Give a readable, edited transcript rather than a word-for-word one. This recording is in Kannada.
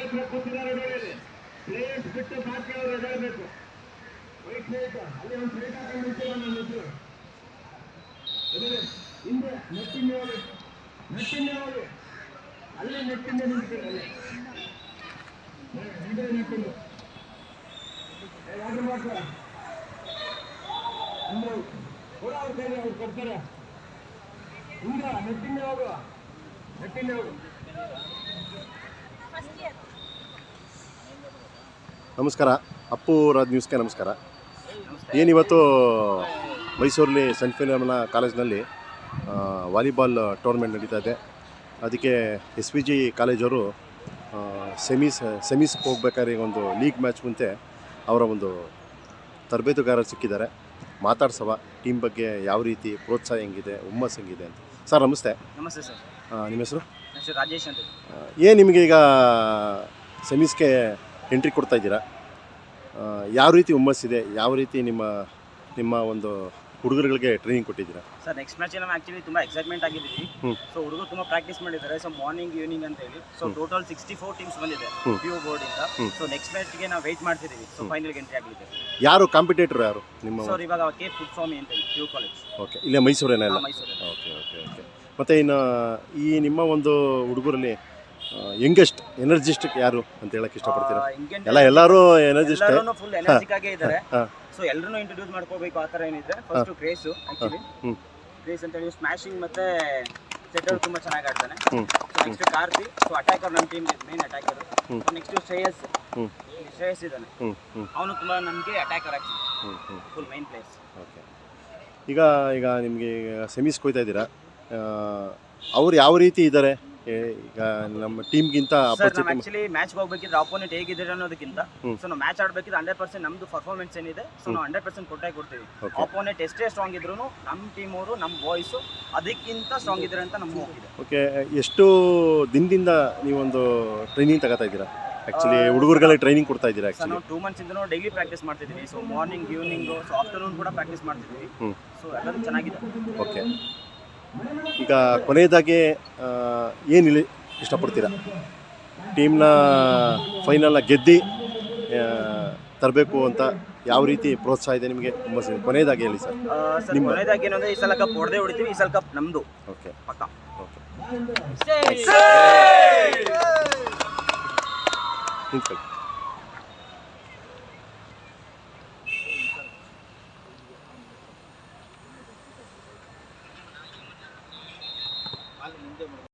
ಹತ್ರ ಕೂತಿದ್ದಾರೆ ನೋಡಿ. ಪ್ಲೇಸ್ ಬಿಟ್ಟು ಬಾಕಿ ಅವರು ಎಡಬೇಕು. ವೈಟ್ ಲೈಟ್ ಅಲ್ಲಿ ಒಂದು ಪ್ಲೇಟ್ ಹಾಕೊಂಡು ನಿಂತಿರೋ ನನ್ನ ಹೆಸರು ಹಿಂದೆ ನೆಟ್ಟಿಂದ ಹೋಗಿ ಅಲ್ಲಿ ನೆಟ್ಟಿಂದ ನಿಂತಿದ್ದಾರೆ. ಹಿಂದೆ ನೆಟ್ಟಿಂದ ಯಾರು ಮಾತ್ರ ಅಂದ್ರೆ ಕೂಡ ಅವ್ರ ಕೈಲಿ ಅವ್ರು ಕೊಡ್ತಾರೆ. ಹಿಂಗ ನೆಟ್ಟಿಂದ ಹೋಗು. ನಮಸ್ಕಾರ, ಅಪ್ಪು ರಾಜ್ ನ್ಯೂಸ್ಗೆ ನಮಸ್ಕಾರ. ಏನಿವತ್ತು ಮೈಸೂರಲ್ಲಿ ಸೆಂಟ್ ಫಿಲೋಮಿನಾ ಕಾಲೇಜ್ನಲ್ಲಿ ವಾಲಿಬಾಲ್ ಟೂರ್ನಮೆಂಟ್ ನಡೀತಾ ಇದೆ. ಅದಕ್ಕೆ SVG ಕಾಲೇಜವರು ಸೆಮೀಸ್ಗೆ ಹೋಗ್ಬೇಕಾದ್ರೆ ಒಂದು ಲೀಗ್ ಮ್ಯಾಚ್ ಮುಂಚೆ ಅವರ ಒಂದು ತರಬೇತುಗಾರರು ಸಿಕ್ಕಿದ್ದಾರೆ. ಮಾತಾಡ್ಸವ ಟೀಮ್ ಬಗ್ಗೆ ಯಾವ ರೀತಿ ಪ್ರೋತ್ಸಾಹ ಹೆಂಗಿದೆ, ಹುಮ್ಮಸ್ ಹೆಂಗಿದೆ ಅಂತ. ಸರ್ ನಮಸ್ತೆ. ನಮಸ್ತೆ ಸರ್. ನಿಮ್ಮ ಹೆಸರು? ರಾಜೇಶ್ ಅಂತ. ನಿಮಗೆ ಈಗ ಸೆಮೀಸ್ಗೆ ಎಂಟ್ರಿ ಕೊಡ್ತಾ ಇದ್ದೀರಾ, ಯಾವ ರೀತಿ ಹುಮ್ಮಸ್ಸಿದೆ? ಯಾವ ರೀತಿ ನಿಮ್ಮ ಒಂದು ಹುಡುಗರುಗಳಿಗೆ ಟ್ರೈನಿಂಗ್ ಕೊಟ್ಟಿದ್ದೀರಾ? ಸರ್ ನೆಕ್ಸ್ಟ್ ಮ್ಯಾಚ್ ನಾವು ಆ್ಯಕ್ಚುಲಿ ತುಂಬ ಎಕ್ಸೈಟ್ಮೆಂಟ್ ಆಗಿದ್ದೀವಿ. ಸೊ ಹುಡುಗರು ತುಂಬ ಪ್ರಾಕ್ಟೀಸ್ ಮಾಡಿದ್ದಾರೆ. ಸೊ ಮಾರ್ನಿಂಗ್ ಈವ್ನಿಂಗ್ ಅಂತ ಹೇಳಿ ಟೋಟಲ್ 64 ಟೀಮ್ಸ್ ಬಂದಿದೆ PU ಬೋರ್ಡಿಂದ. ಸೊ ನೆಕ್ಸ್ಟ್ ಮ್ಯಾಚ್ಗೆ ನಾವು ವೆಯ್ಟ್ ಮಾಡ್ತಿದ್ದೀವಿ. ಸೊ ಫೈನಲ್ಗೆ ಎಂಟ್ರಿ ಆಗಲಿದೆ. ಯಾರು ಕಾಂಪಿಟೇಟರ್ ಯಾರು ನಿಮ್ಮ? ಸರ್ ಇವಾಗ ಕೆ ಪುಟ್ಸ್ವಾಮಿ ಅಂತ ಹೇಳಿ PU ಕಾಲೇಜ್. ಓಕೆ, ಇಲ್ಲೇ ಮೈಸೂರೇನಲ್ಲ? ಮೈಸೂರು. ಓಕೆ. ಮತ್ತು ಇನ್ನು ಈ ನಿಮ್ಮ ಒಂದು ಹುಡುಗರಲ್ಲಿ ಯಂಗೆಸ್ಟ್ ಎನರ್ಜಿಸ್ಟಿಕ್ ಯಾರು ಅಂತ ಹೇಳಕ್ಕೆ ಇಷ್ಟಪಡ್ತೀರಾ? ಎಲ್ಲರೂ ಎನರ್ಜಿಸ್ಟ್, ಫುಲ್ ಎನರ್ಜಿಕ್ ಆಗೇ ಇದ್ದಾರೆ. ಸೊ ಎಲ್ಲರೂ ಇಂಟ್ರೊಡ್ಯೂಸ್ ಮಾಡ್ಕೋಬೇಕು ಆ ಥರ ಏನಿದೆ. ಫಸ್ಟ್ ಕ್ರೇಸು ಆ್ಯಕ್ಚುಲಿ ಕ್ರೇಸ್ ಅಂತ ಹೇಳಿ ಸ್ಮ್ಯಾಶಿಂಗ್ ಮತ್ತೆ ಸೆಟರ್ ತುಂಬ ಚೆನ್ನಾಗಿ ಆಡ್ತಾನೆ. So next Karthi, so attacker ನಮ್ಮ team main attacker. So next Shreyas ಇದ್ದಾನೆ, ಅವನು ತುಂಬ ನಮಗೆ attacker actually full main place. Okay. ಈಗ ನಿಮಗೆ ಸೆಮೀಸ್ಗೆ ಹೋಗ್ತಾ ಇದ್ದೀರಾ, ಅವ್ರು ಯಾವ ರೀತಿ ಇದ್ದಾರೆ ಈಗ ನಮ್ಮ ಟೀಮ್ಗಿಂತ? ಆಕ್ಚುಲಿ ಮ್ಯಾಚ್ಗೆ ಹೋಗ್ಬೇಕಿದ್ರೆ ಅಪೋನೆಂಟ್ ಹೇಗಿದ್ದಾರೆ ಅನ್ನೋದಕ್ಕಿಂತ ಸೊ ನಾವು ಮ್ಯಾಚ್ ಆಡಬೇಕಿದ್ರೆ 100% ನಮ್ದು ಪರ್ಫಾರ್ಮೆನ್ಸ್ ಏನಿದೆ ಸೊ ನಾವು 100% ಕೊಟ್ಟೇ ಕೊಡ್ತೀವಿ. ಅಪೋನೆಂಟ್ ಎಷ್ಟೇ ಸ್ಟ್ರಾಂಗ್ ಇದ್ರು ನಮ್ಮ ಟೀಮ್ ಅವರು ನಮ್ಮ ಬಾಯ್ಸು ಅದಕ್ಕಿಂತ ಸ್ಟ್ರಾಂಗ್ ಇದ್ದಾರೆ ಅಂತ ನಮ್ಗೆ ಹೋಗಿದೆ. ಓಕೆ, ಎಷ್ಟು ದಿನದಿಂದ ನೀವೊಂದು ಟ್ರೈನಿಂಗ್ ತಗೋತಾ ಇದ್ದೀರಾ? ಆ್ಯಕ್ಚುಲಿ ಹುಡುಗರುಗಳಿಗೆ ಟ್ರೈನಿಂಗ್ ಕೊಡ್ತಾ ಇದ್ದೀರಾ? ಸರ್ ನಾವು 2 ಮಂತ್ಸ್ ಇಂದ ಡೈಲಿ ಪ್ರಾಕ್ಟೀಸ್ ಮಾಡ್ತಿದ್ದೀವಿ. So morning evening so afternoon ಕೂಡ ಪ್ರಾಕ್ಟೀಸ್ ಮಾಡ್ತಿದ್ದೀವಿ. ಸೊ ಎಲ್ಲರೂ ಚೆನ್ನಾಗಿದೆ. ಓಕೆ. ಈಗ ಕೊನೆಯದಾಗಿ ಏನು ಇಷ್ಟಪಡ್ತೀರಾ? ಟೀಮ್ನ ಫೈನಲ್ನ ಗೆದ್ದು ತರಬೇಕು ಅಂತ ಯಾವ ರೀತಿ ಪ್ರೋತ್ಸಾಹ ಇದೆ ನಿಮಗೆ? ಕೊನೆಯದಾಗಿ ಹೇಳಿ ಸರ್. ಕೊನೆಯದಾಗಿ ಏನಂದರೆ ಈ ಸಲ ಕಪ್ ಹೊಡೆದೇ ಹೊಡಿತೀವಿ. ಈ ಸಲ ಕಪ್ ನಮ್ಮದು. ಓಕೆ, ಪಕ್ಕ. ಓಕೆ. ಮುಂದೆ